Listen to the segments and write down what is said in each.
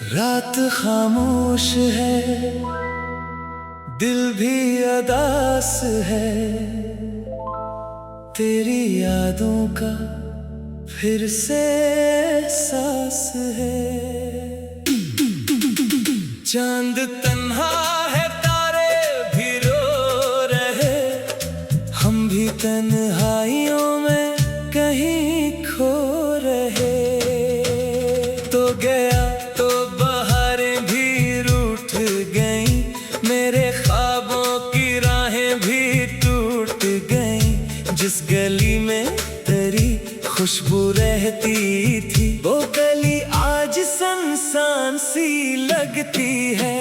रात खामोश है, दिल भी अदास है, तेरी यादों का फिर से एहसास है। चांद तन्हा है, तारे भी रो रहे, हम भी तन्हाइयों में कहीं खो रहे। तो गया तो बहारें भी रूठ गईं, मेरे ख्वाबों की राहें भी टूट गईं। जिस गली में तेरी खुशबू रहती थी, वो गली आज सुनसान सी लगती है।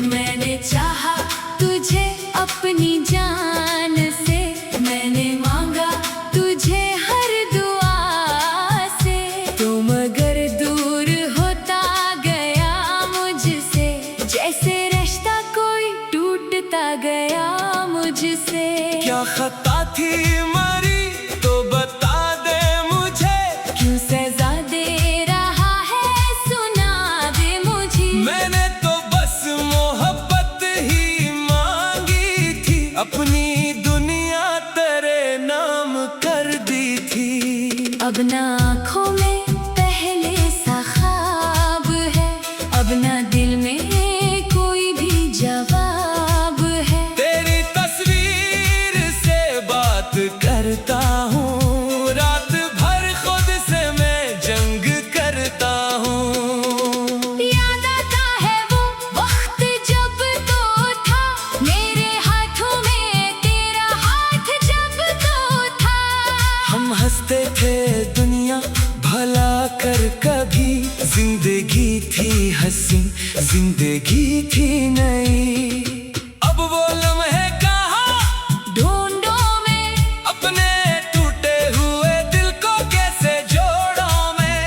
मैंने चाहा तुझे अपनी जान से, मैंने मांगा तुझे हर दुआ से। तो मगर दूर होता गया मुझसे, जैसे रिश्ता कोई टूटता गया मुझसे। क्या खता थी मरी तो बता दे मुझे, क्यों सजा दे रहा है सुना दे मुझे। मैंने तो बस मोहब्बत ही मांगी थी, अपनी दुनिया तेरे नाम कर दी थी। अब ना आँखों में पहले सा ख्वाब है, अब ना दिल में कोई भी जवाब है। तेरी तस्वीर से बात करता हूँ, रात भर खुद से मैं जंग करता हूँ। याद आता है वो वक्त जब तो था, मेरे हाथों में तेरा हाथ जब तो था। हम हंसते थे दुनिया भला कर कभी, जिंदगी थी हंसी, जिंदगी थी नई। अब वो लम्हे कहाँ ढूंढो मैं अपने टूटे हुए दिल को कैसे जोड़ों मैं।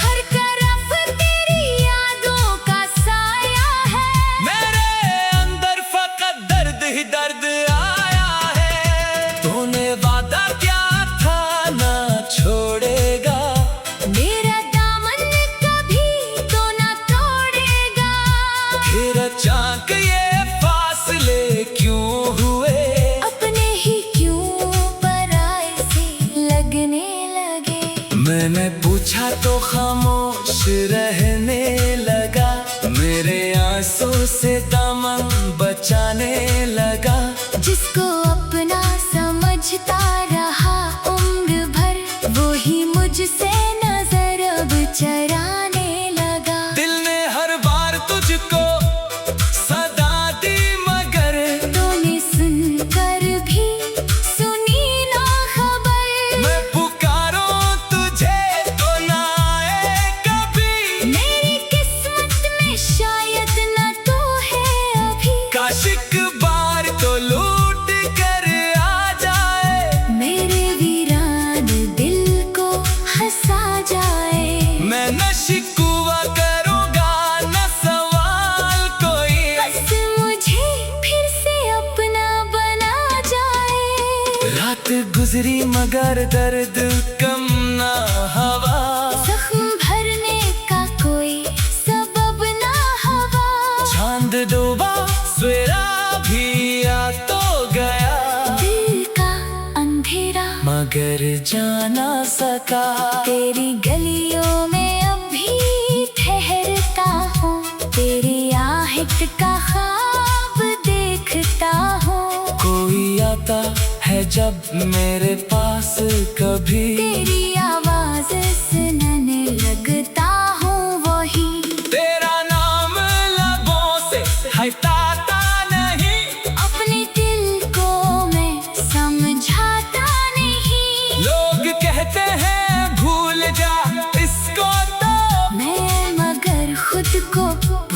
हर तरफ तेरी यादों का साया है, मेरे अंदर फकत दर्द ही दर्द आया है। तूने वादा क्या था ना छोड़ेगा, मेरा दामन कभी तो ना तोड़ेगा। फिर अचानक ये फासले क्यों हुए। अपने ही क्यों पराए से लगने लगे। मैंने पूछा तो खामोश रहने लगा, मेरे आंसू से दामन बचाने लगा। जिसको अपना समझता रहा उम्र भर, वो ही मुझसे नजर अब चराने लगा। दिल ने हर बार तुझको सदा दी, मगर तूने सुनकर भी सुनी ना खबर। मैं पुकारूं तुझे तो ना आए कभी। मेरी किस्मत में शायद न तू है अभी। काश एक बार तो लूट कर आ जाए, मेरे वीरान दिल को हंसा जाए। मैं न शिकवा करूंगा न सवाल कोई। बस मुझे फिर से अपना बना जाए। रात गुजरी मगर दर्द कम ना हवा, जख्म भरने का कोई सबब ना हवा। चांद डूबा सवेरा भी आ तो गया, दिल का अंधेरा मगर जा ना सका। तेरी गलियों में अब भी ठहरता हूँ, तेरी आहट का ख्वाब देखता हूँ। कोई आता है जब मेरे पास कभी, तेरी आवाज सुनने लगता हूँ वही। तेरा नाम लबों से हटाता नहीं, अपने दिल को मैं समझाता नहीं। लोग कहते हैं भूल जा इसको तो, मैं मगर खुद को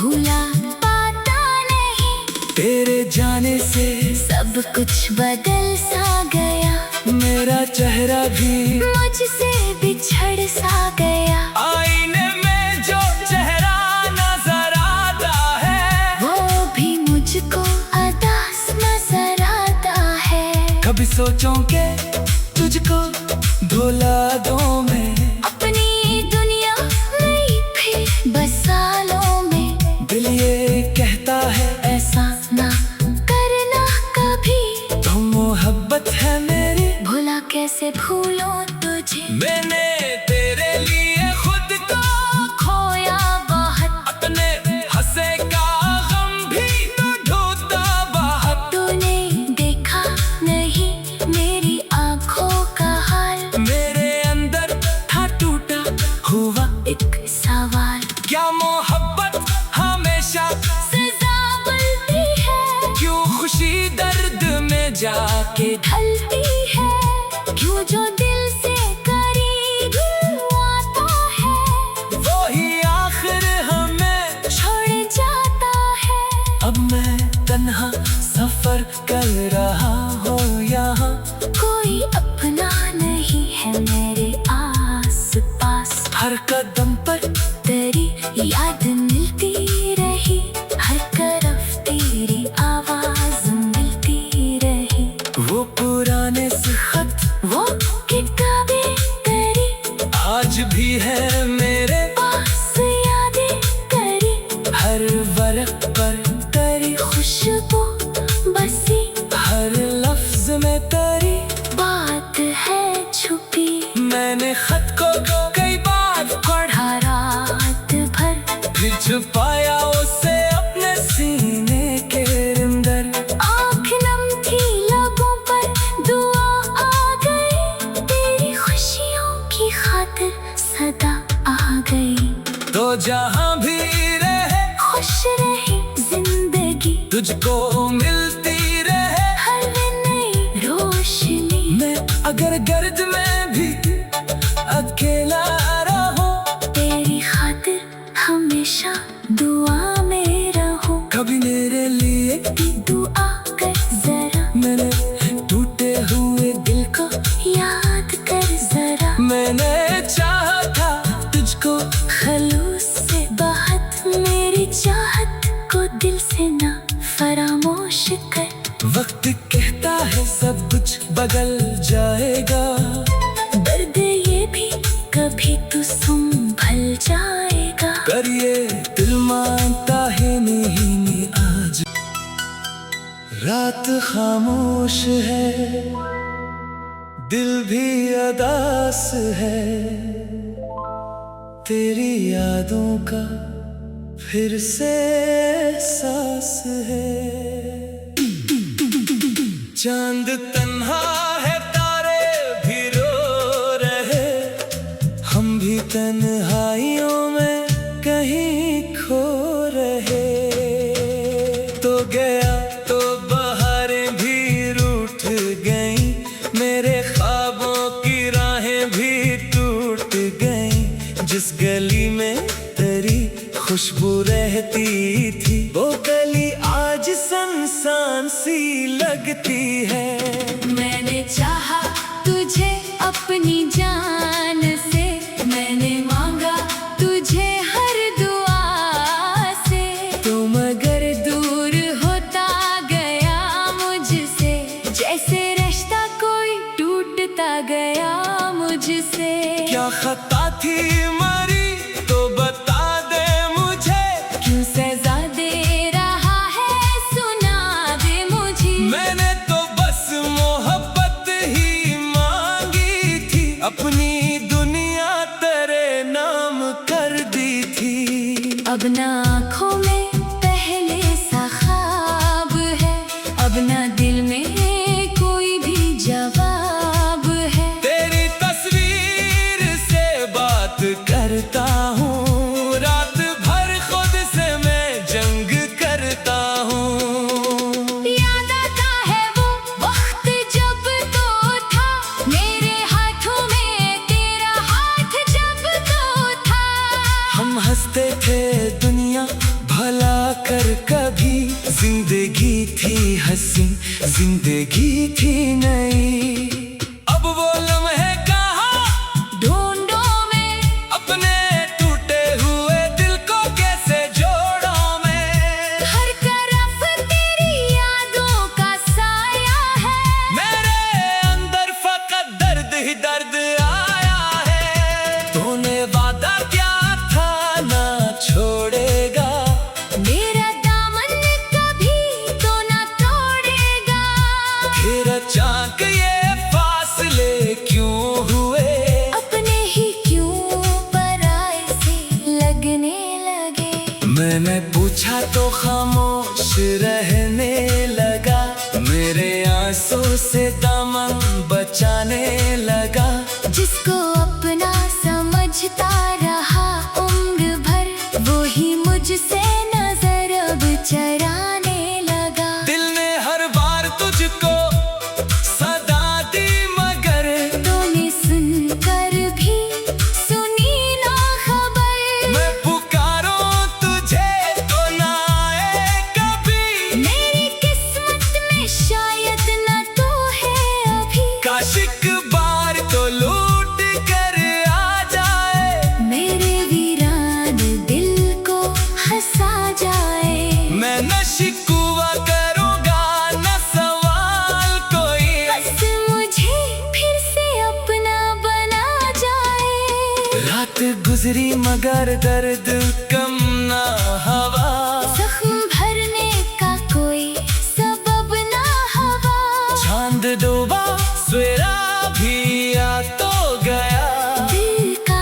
भूला पाता नहीं। तेरे जाने से सब कुछ बदल सा गया, मेरा चेहरा भी मुझसे बिछड़ सा गया। आईने में जो चेहरा नजर आता है, वो भी मुझको अदास नजर आता है। कभी सोचूं के तुझको भुला दूं मैं, अपनी दुनिया में फिर बसा लो क्या मोहब्बत हमेशा सजा मिलती है, क्यों खुशी दर्द में जाके ढलती है, क्यों जो दिल से करीब आता है वो ही आखिर हमें छोड़ जाता है। अब मैं तन्हा सफर कर रहा हूँ यहाँ, कोई अपना नहीं है मेरे आस पास, हर कदम पर तेरी याद मिलती रही, हर तरफ तेरी आवाज मिलती रही। वो पुराने से खत वो किताबें तेरी आज भी है मेरे पास, यादें करी, हर वर्क पर तेरी खुशबू बसी, हर लफ्ज में तेरी बात है छुपी। मैंने खत को कई बार पढ़ा रात भर, फिर छुपाया उसे अपने सीने के अंदर। आँख नम थी लबों पर, दुआ आ गई, तेरी खुशियों की खातिर सदा आ गई। तो जहाँ भी रहे खुश रही जिंदगी, तुझको मिलती रहे हर नई रोशनी। मैं अगर गर्द में भी अकेला रहूं, तेरी खातिर हमेशा दुआ में रहूं। कभी मेरे लिए दुआ कर जरा, मैंने टूटे हुए दिल को याद कर जरा, मैंने चाहा था तुझको खलूस से बात, मेरी चाहत को दिल से ना फरामोश कर। वक्त कहता है सब कुछ बदल जाएगा, दर्द ये भी कभी तू संभल जाएगा। पर ये दिल मानता है नहीं आज। रात खामोश है, दिल भी अदास है, तेरी यादों का फिर से एहसास है। चांद तन्हा है, तारे भी रो रहे, हम भी तन्हाइयों में कहीं खो रहे। तो गया तो बहारें भी रूठ गईं, मेरे ख्वाबों की राहें भी टूट गईं। जिस गली में तेरी खुशबू रहती थी, वो गली आज सुनसान सी लगती है। मैंने चाहा तुझे अपनी जान से, मैंने मांगा तुझे हर दुआ से, तुम अगर दूर होता गया मुझसे, जैसे रिश्ता कोई टूटता गया मुझसे। क्या खता थी मरी तो बता दे मुझे, क्यों सजा दे रहा है सुना दे मुझे। मैंने तो बस मोहब्बत ही मांगी थी, अपनी दुनिया तेरे नाम कर दी थी। अब ना आँखों में पहले सा ख्वाब है, अब ना दिल में कोई भी जवाब है। तेरी तस्वीर से बात करता हूँ, रात भर खुद से मैं जंग करता हूँ। याद आता है वो वक्त जब तो था, मेरे हाथों में तेरा हाथ जब तो था। हम हंसते थे दुनिया भला कर कभी, जिंदगी थी हसीन, जिंदगी थी नई। अब वो लम्हे कहाँ ढूंढो मैं अपने टूटे हुए दिल को कैसे जोड़ों मैं। हर तरफ तेरी यादों का साया है, मेरे अंदर फकत दर्द ही दर्द आया है। तूने वादा क्या था ना छोड़ेगा, मेरा दामन कभी तो ना तोड़ेगा। फिर अचानक ये फासले क्यों हुए, अपने ही क्यों पराए से लगने लगे। मैंने पूछा तो खामोश रहने लगा, मेरे आंसू से दामन बचाने लगा। जिसको अपना समझता रहा उम्र भर, मगर दर्द कम ना हवा, जख्म भरने का कोई सबब ना हवा। चांद डूबा सवेरा भी आ तो गया, दिल का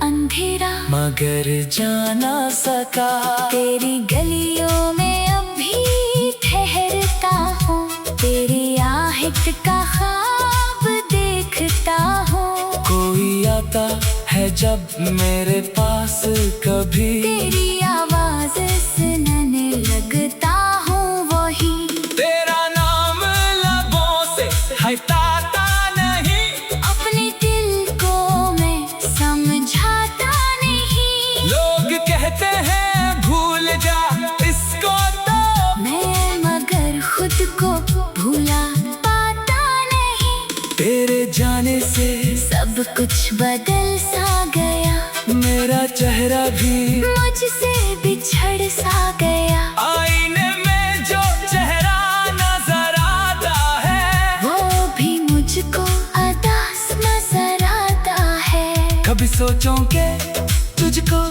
अंधेरा मगर जा ना सका। तेरी गलियों में अब भी ठहरता हूँ, तेरी आहट का ख्वाब देखता हूँ। कोई आता है जब मेरे पास कभी, तेरी आवाज सुनने लगता हूँ वही। तेरा नाम लबों से हटाता नहीं, अपने दिल को मैं समझाता नहीं। लोग कहते हैं भूल जा इसको तो, मैं मगर खुद को भूला पाता नहीं। तेरे जाने से सब कुछ बदल सा गया, मेरा चेहरा भी मुझसे बिछड़ सा गया। आईने में जो चेहरा नजर आता है, वो भी मुझको अदास नजर आता है। कभी सोचूं के तुझको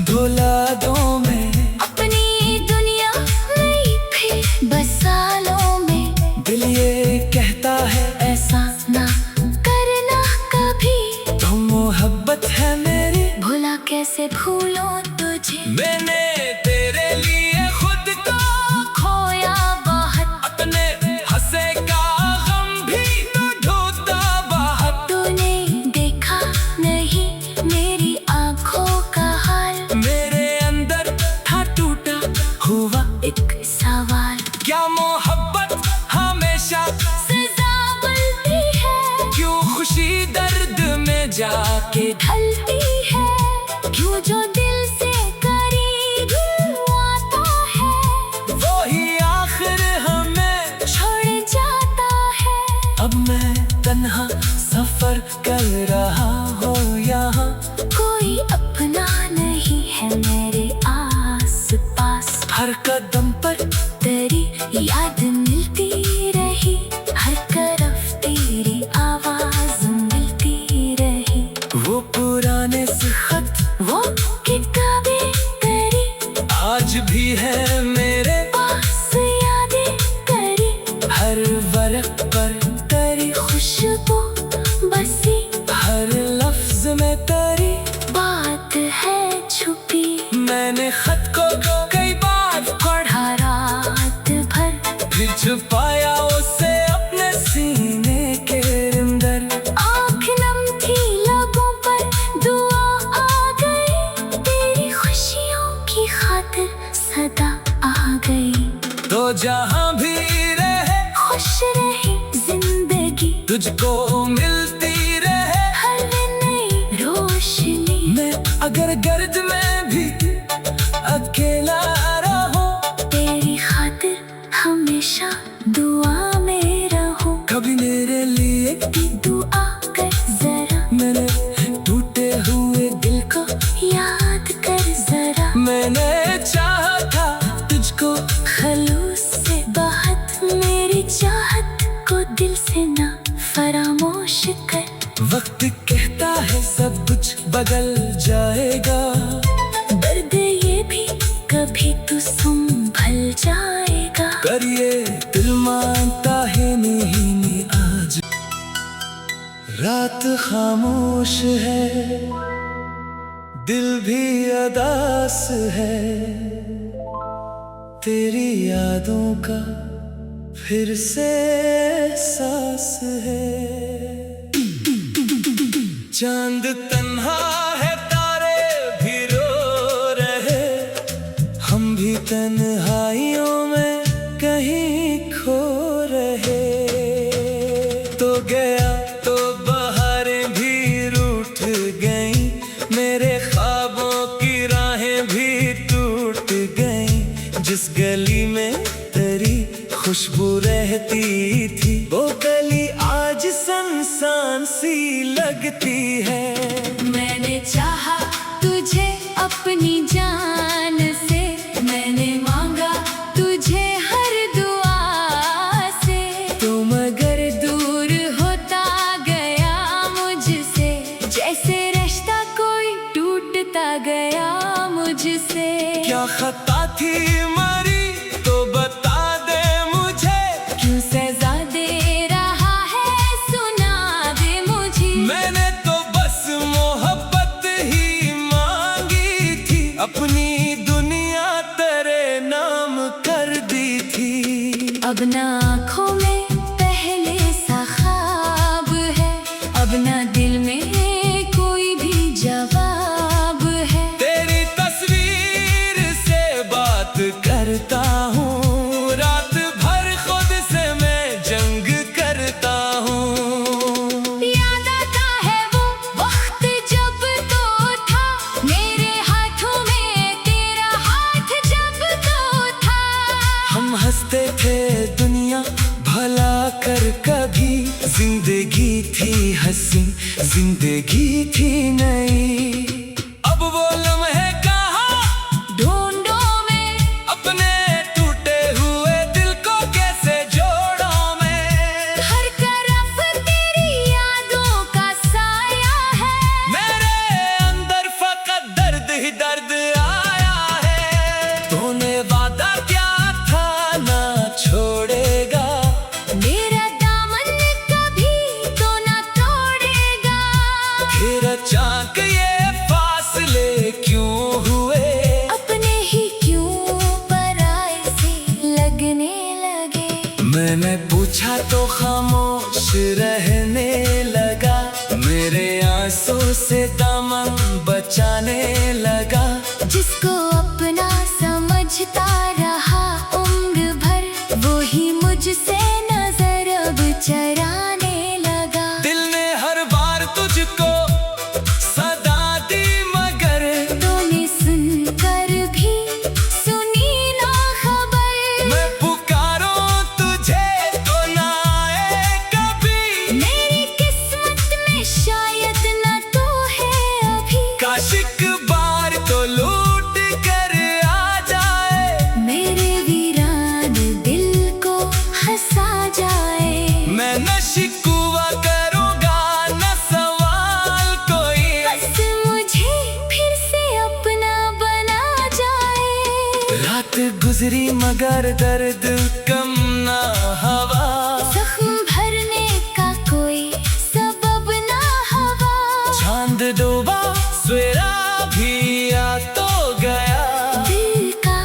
धुला दूं मैं, अपनी दुनिया में फिर बसा लो मैं। दिल ये कहता है ऐसा ना करना कभी, तो मोहब्बत है मेरी, भुला कैसे भूलो तुझे। मैंने तेरे लिए खुद को खोया बहुत, अपने हंसे का गम भी तो ढूंढता बाहर। तूने देखा नहीं मेरी आंखों का हाल, मेरे अंदर था टूटा हुआ एक सवाल। क्या मोहब्बत हमेशा सजा मिलती है, क्यों खुशी दर्द में जाके ढलती है। क्यों जो दिल से करीब आता है, वो ही आखिर हमें छोड़ जाता है। अब मैं तन्हा सफर कर रहा हूँ यहाँ, कोई अपना नहीं है मेरे आस पास। हर कदम पर तेरी याद मिलती रही, हर तरफ तेरी आवाज मिलती रही। वो पुराने से खत वो किताबें तेरी आज भी है मेरे, पास यादें तेरी, हर वर्क पर तेरी खुशबू बसी, हर लफ्ज में तेरी बात है छुपी। मैंने खत को कई बार पढ़ा रात भर, फिर छुपाया उसे अपने सीने के अंदर। आँख नम थी लबों पर दुआ आ गई, तेरी खुशियों की खातिर सदा आ गई। तो जहाँ भी रहे खुश रही जिंदगी, तुझको मिलती रहे हर नई रोशनी। मैं अगर गर्द में भी अकेला रहूं, तेरी खातिर हमेशा दुआ में रहूं। कभी मेरे लिए दुआ कर जरा, मेरे टूटे हुए दिल को याद कर जरा। मैंने चाहा था तुझको खलूस से बहुत, मेरी चाहत को दिल से ना फरामोश कर। वक्त कहता है सब कुछ बदल जाएगा, दर्द ये भी कभी तू संभल जाएगा। पर ये दिल मानता है नहीं आज। रात खामोश है, दिल भी अदास है, तेरी यादों का फिर से एहसास है। चांद तन्हा है, तारे भी रो रहे, हम भी तन्हाइयों में कहीं खो रहे। तो गया तो बहारें भी रूठ गईं, मेरे ख्वाबों की राहें भी टूट गईं। जिस गली में तेरी खुशबू रहती थी, वो गली आज सुनसान सी लगती है। मैंने चाहा तुझे अपनी जान से, मैंने मांगा तुझे हर दुआ से। तो मगर दूर होता गया मुझसे, जैसे रिश्ता कोई टूटता गया। मुझसे। क्या खता थी मरी तो बता दे मुझे, क्यों सजा दे रहा है सुना दे मुझे। मैंने तो बस मोहब्बत ही मांगी थी, अपनी दुनिया तेरे नाम कर दी थी। अब ना आँखों में पहले सा ख्वाब है, अब ना दिल में कोई भी जवाब है। तेरी तस्वीर से बात करता हूँ, रात भर खुद से मैं जंग करता हूँ। याद आता है वो वक्त जब तो था मेरे हाथों में तेरा हाथ जब तो था। हम हंसते थे दुनिया भला कर कभी, जिंदगी थी हंसी जिंदगी थी नई। अब वो लम्हे कहाँ ढूंढो मैं अपने टूटे हुए दिल को कैसे जोड़ों में। हर तरफ तेरी यादों का साया है, मेरे अंदर फकत दर्द ही दर्द आया है। तूने वादा क्या था ना छोड़ेगा, मेरा दामन कभी तो ना तोड़ेगा। फिर अचानक ये फासले क्यों हुए, अपने ही क्यों पराए से लगने लगे। मैंने पूछा तो खामोश रहने लगा, मेरे आंसू से दामन बचाने लगा। जिसको अपना समझता रहा उम्र भर, वो ही मुझसे नजर अब चराने लगा। दिल ने हर बार तुझको सदा दी, मगर तूने सुनकर भी सुनी ना खबर। मैं पुकारूं तुझे तो ना आए कभी। मेरी किस्मत में शायद न तो है अभी, काश एक बार तो लूट कर आ जाए, मेरे वीरान दिल को हंसा जाए। मैं न शिकवा करूंगा न सवाल कोई। बस मुझे फिर से अपना बना जाए। रात गुजरी मगर दर्द कम ना हवा, जख्म भरने का कोई सबब ना हवा। चांद डूबा सवेरा भी आ तो गया, दिल का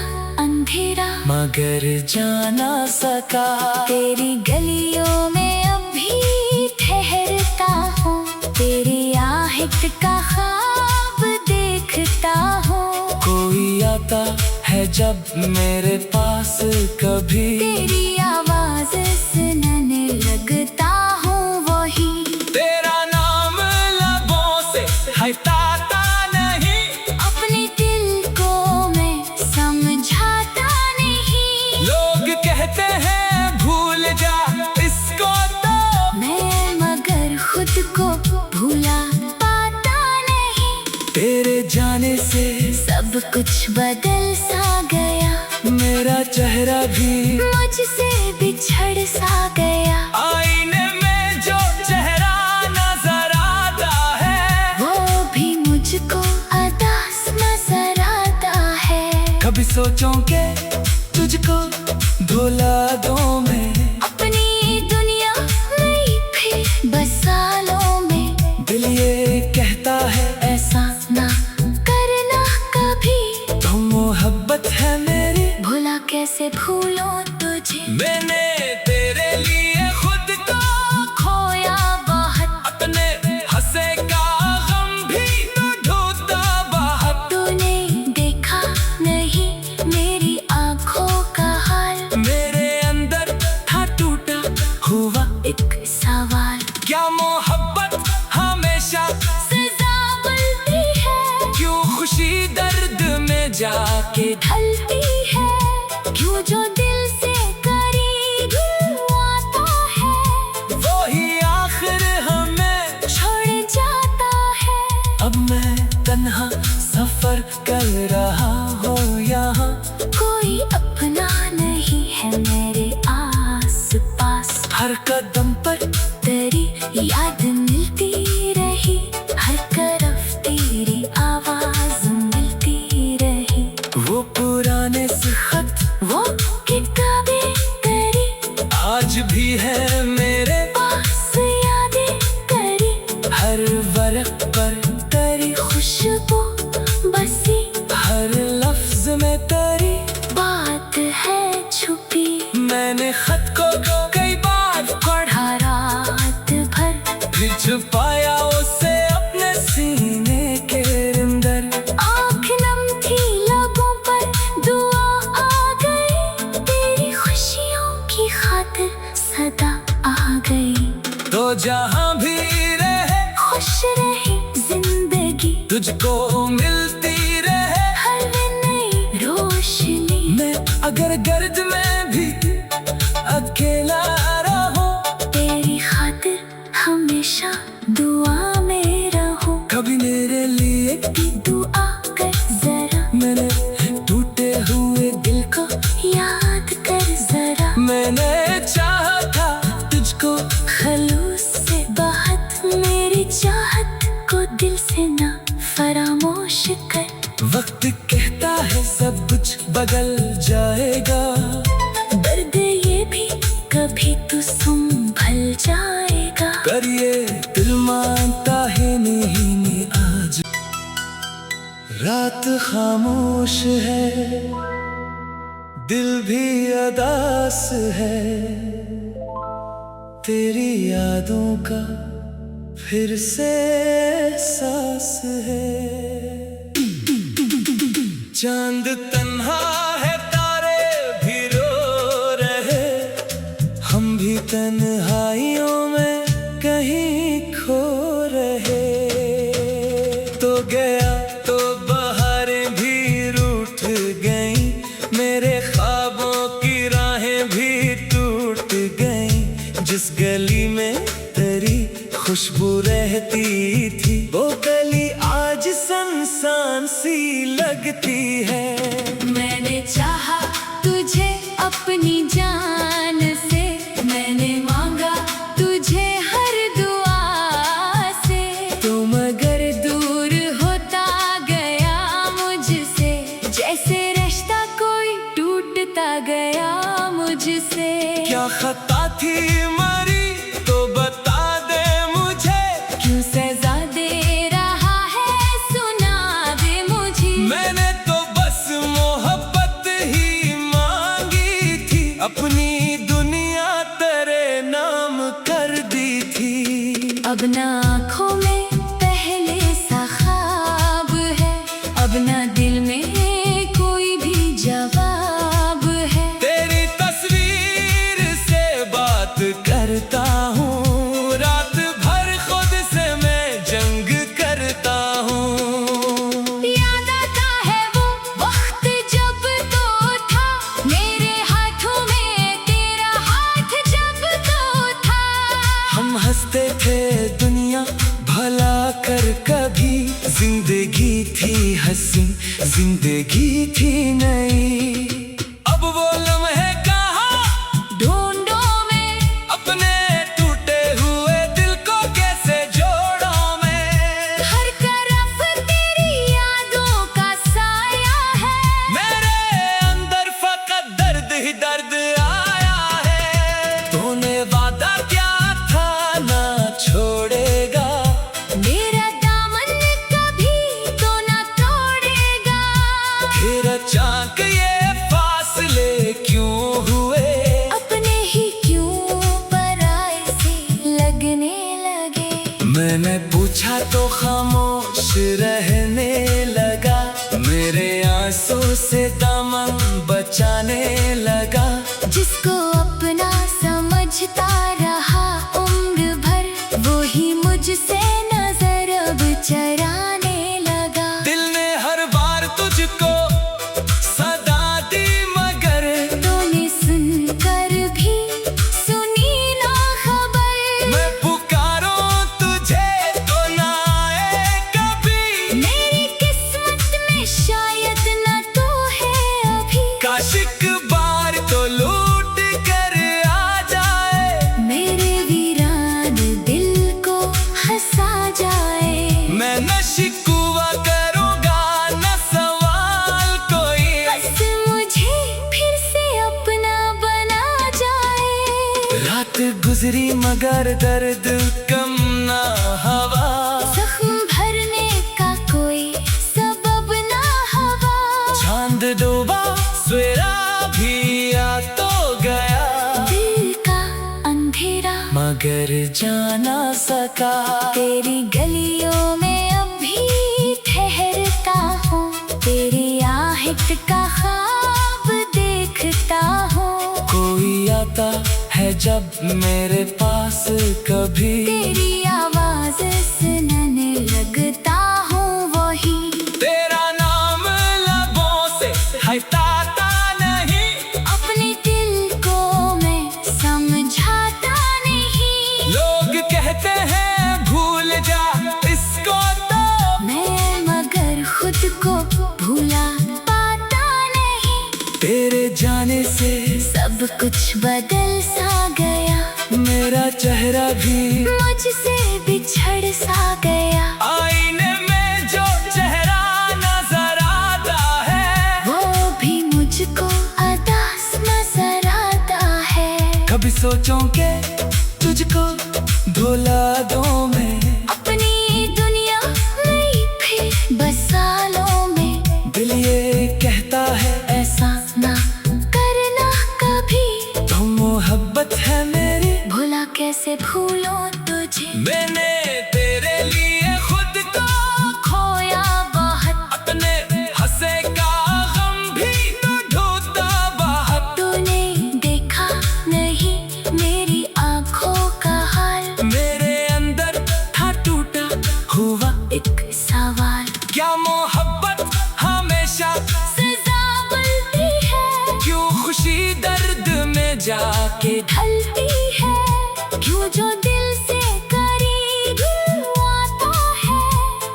अंधेरा मगर जा ना सका। तेरी गलियों में अब भी ठहरता हूँ, तेरी आहट का ख्वाब देखता हूँ। कोई आता है जब मेरे पास कभी, तेरी आवाज सुनने लगता हूँ वही। तेरा नाम लबों से हटाता नहीं, अपने दिल को मैं समझाता नहीं। लोग कहते हैं भूल जा इसको तो, मैं मगर खुद को भूला पाता नहीं। तेरे जाने से सब कुछ बदल सा गया, मेरा चेहरा भी मुझसे बिछड़ सा गया। आईने में जो चेहरा नजर आता है, वो भी मुझको अदास नजर आता है। कभी सोचूं के तुझको धुला दूं मैं, अपनी दुनिया में फिर बसा लो मैं। दिल ये कहता है ऐसा ना करना कभी, तो मोहब्बत है मेरी भुला कैसे भूलो तुझे। मैंने तेरे लिए खुद को खोया बहुत, अपने हंसे का गम भी न ढूंढता बाहर। तूने देखा नहीं मेरी आंखों का हाल, मेरे अंदर था टूटा हुआ एक सवाल। क्या मोहब्बत हमेशा सजा मिलती है, क्यों खुशी दर्द में जाके ढलती है। क्यों जो दिल से करीब आता है, वो ही आखिर हमें छोड़ जाता है। अब मैं तन्हा सफर कर रहा हूँ यहाँ, कोई अपना नहीं है मेरे आस पास। हर कदम पर तेरी याद मिलती रही, हर तरफ तेरी आवाज मिलती रही। पुराने से खत, वो किताबें तेरी आज भी है मेरे पास, यादें तेरी हर वर्क पर, तेरी खुशबू बसी, हर लफ्ज में तेरी बात है छुपी। मैंने खत को कई बार पढ़ा रात भर, फिर छुपाया उसे अपने सीने के अंदर। आँख नम थी लबों पर, दुआ आ गई, तेरी खुशियों की खातिर सदा आ गई। तो जहाँ भी रहे खुश रही जिंदगी, तुझको मिलती रहे हर नई रोशनी। मैं अगर गर्द में भी अकेला रहूं, तेरी खातिर हमेशा दुआ में रहूं। कभी मेरे लिए दुआ कर जरा, मैंने टूटे हुए दिल को याद कर जरा। मैंने चाहा था तुझको खलूस से बात, मेरी चाहत को दिल से ना फरामोश कर। वक्त कहता है सब कुछ बदल जाएगा, दर्द ये भी कभी तो संभल जाएगा। पर ये दिल मानता है नहीं आज। रात खामोश है, दिल भी अदास है, तेरी यादों का फिर से एहसास है। चांद तन्हा है, तारे भी रो रहे, हम भी तन्हाइयों में कहीं खो रहे। तो गया तो बहारें भी रूठ गईं, मेरे ख्वाबों की राहें भी टूट गईं। जिस गली में तेरी खुशबू रहती थी, वो गली आज सुनसान सी लगती है। मैंने चाहा तुझे अपनी जान से, मैंने मांगा तुझे हर दुआ से। तुम अगर दूर होता गया मुझसे, जैसे रिश्ता कोई टूटता गया मुझसे। क्या खता थी मरी तो बता दे मुझे, क्यों सजा दे रहा है सुना दे मुझे। मैंने तो बस मोहब्बत ही मांगी थी, अपनी दुनिया तेरे नाम कर दी थी। अब ना आँखों में पहले सा ख्वाब है, अब ना दिल में कोई भी जवाब है। तेरी तस्वीर से बात करता हूँ, रात भर खुद से मैं जंग करता हूँ। याद आता है वो वक्त जब तो था, मेरे हाथों में तेरा हाथ जब तो था। हम हंसते थे दुनिया भला कर कभी, जिंदगी थी हंसी, जिंदगी थी नई। अब वो लम्हे कहाँ ढूंढो मैं अपने टूटे हुए दिल को कैसे जोड़ों मैं। हर तरफ तेरी यादों का साया है, मेरे अंदर फकत दर्द ही दर्द आया है। तूने वादा क्या था ना छोड़ेगा, मेरा दामन कभी तो ना तोड़ेगा। फिर अचानक ये फासले क्यों हुए, अपने ही क्यों पराए से लगने लगे। मैंने पूछा तो खामोश रहने लगा, मेरे आंसू से दामन बचाने लगा। जिसको अपना समझता रहा उम्र भर, वो ही मुझसे नजर अब चराने लगा। दिल ने हर बार तुझको सदा दी, मगर तूने सुनकर भी सुनी ना खबर। मैं पुकारूं तुझे तो ना आए कभी। मेरी किस्मत में शायद न तो है अभी, काश एक बार तो लूट कर आ जाए, मेरे वीरान दिल को हंसा जाए। मैं न शिकवा करूंगा न सवाल कोई। गुजरी मगर दर्द कम ना हवा, जख्म भरने का कोई सबब ना हवा। चांद डूबा सवेरा भी आ तो गया, दिल का अंधेरा मगर जा ना सका। तेरी गलियों में अब भी ठहरता हूँ, तेरी आहट का ख्वाब देखता हूँ। कोई आता है जब मेरे पास कभी, तेरी आवाज सुनने लगता हूँ वही। तेरा नाम लबों से हटाता नहीं, अपने दिल को मैं समझाता नहीं। लोग कहते हैं भूल जा इसको तो, मैं मगर खुद को भूला पाता नहीं। तेरे जाने से सब कुछ बदल सा गया, मेरा चेहरा भी मुझसे बिछड़ सा गया। आईने में जो चेहरा नजर आता है, वो भी मुझको अदास नजर आता है। कभी सोचूं के तुझको भुला दूं मैं, अपनी दुनिया में फिर बसा लो मैं। दिल ये कहता है ऐसा ना करना कभी, तो मोहब्बत है मेरी, भुला कैसे भूलो तुझे। मैंने तेरे लिए खुद को खोया बहुत, अपने हंसे का गम भी तो ढूंढता बाहर। तूने देखा नहीं मेरी आंखों का हाल, मेरे अंदर था टूटा हुआ एक सवाल। क्या मोहब्बत हमेशा सजा मिलती है, क्यों खुशी दर्द में जाके ढलती है। क्यों जो दिल से करीब आता है,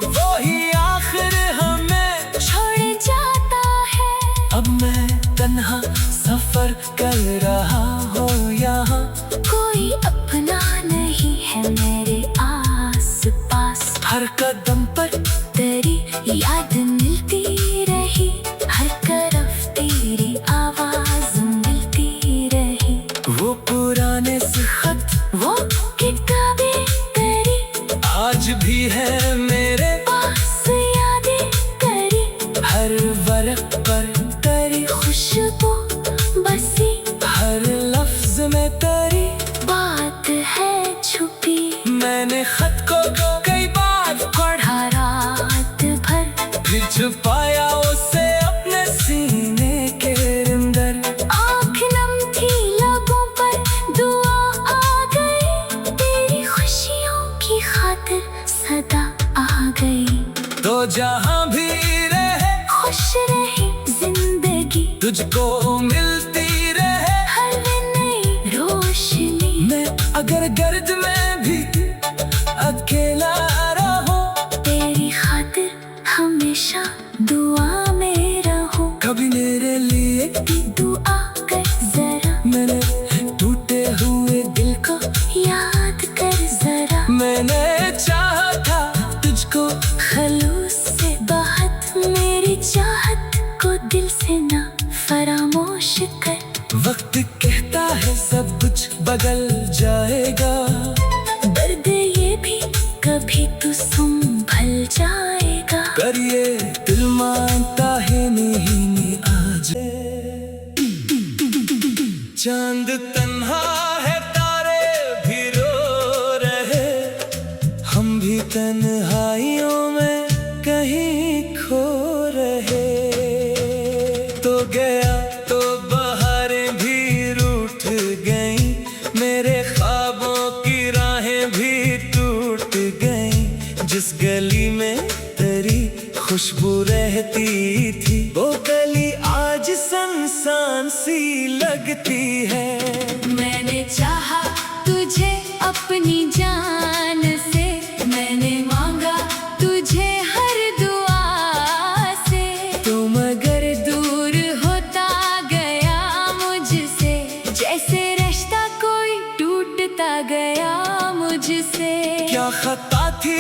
वो ही आखिर हमें छोड़ जाता है। अब मैं तन्हा सफर कर रहा हूँ यहाँ, कोई अपना नहीं है मेरे आस पास। हर कदम पर तेरी याद मिलती रही, हर तरफ तेरी आवाज मिलती रही। वो पुराने से खत वो किताबें तेरी आज भी है मेरे, पास यादें करी। हर वर्क पर तेरी खुशबू बसी, हर लफ्ज में तेरी बात है छुपी। मैंने खत को कई बार पढ़ा रात भर, फिर छुपाया उसे अपने सीने के अंदर। आँख नम थी लबों पर दुआ आ गई, तेरी खुशियों की खातिर सदा आ गई। तो जहाँ भी रहे खुश रही जिंदगी, तुझको मिलती रहे हर नई रोशनी। मैं अगर गर्द में भी अकेला रहूं, तेरी खातिर हमेशा दुआ में रहूं। कभी मेरे लिए दुआ कर जरा, मैंने टूटे हुए दिल को याद कर जरा। मैंने चाहा था तुझको खलूस से बहुत, मेरी चाहत को दिल से ना फरामोश कर। वक्त कहता है सब कुछ बदल जाएगा, दर्द ये भी कभी तू संभल जाएगा। पर ये दिल मानता है नहीं आज। चांद तन्हा है तारे भी रो रहे, हम भी तन्हाइयों में कहीं खो रहे। तो गया तो बहारें भी रूठ गईं, मेरे ख्वाबों की राहें भी टूट गईं। जिस गली में तेरी खुशबू रहती थी, वो गली आज सुनसान सी लगती है। मैंने चाहा तुझे अपनी जान से, मैंने मांगा तुझे हर दुआ से। तो मगर दूर होता गया मुझसे, जैसे रिश्ता कोई टूटता गया मुझसे। क्या खता थी